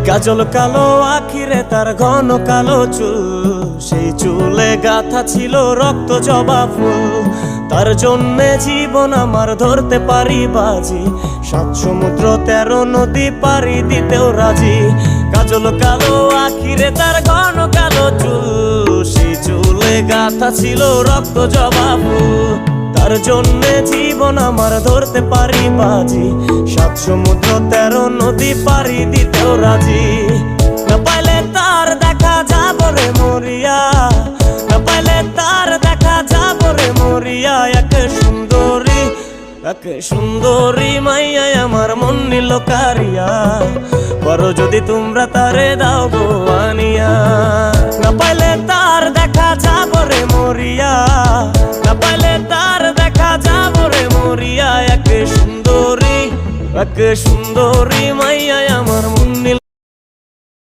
কাজল কালো আখিরে তার ঘন কালো চুল, সেই চুলে গাথা ছিল রক্ত জবা ফুল। তার জন্যে জীবন আমার ধরতে পারি বাজি, 7 সমুদ্র 13 নদী পারি দিতেও রাজি। কাজল কালো আখিরে তার ঘন কালো চুল, সেই চুলে গাথা ছিল রক্ত জবা ফুল। তার জন্যে জীবন আমার ধরতে পারি বাজি, 7 সমুদ্র 13 নদী পারি দিতেও রাজি। না পাইলে তার দেখা যাব রে মরিয়া, না পাইলে তার দেখা যাব রে মরিয়া। এক সুন্দরী মাইয়া আমার মন নিল কারিয়া, করো যদি তোমরা তারে দাও গো আনিয়া। না পাইলে তার দেখা যাব রে মরিয়া, না পাইলে তার দেখা যাব রে মরিয়া। এক সুন্দরী মাইয়া আমার মন নিল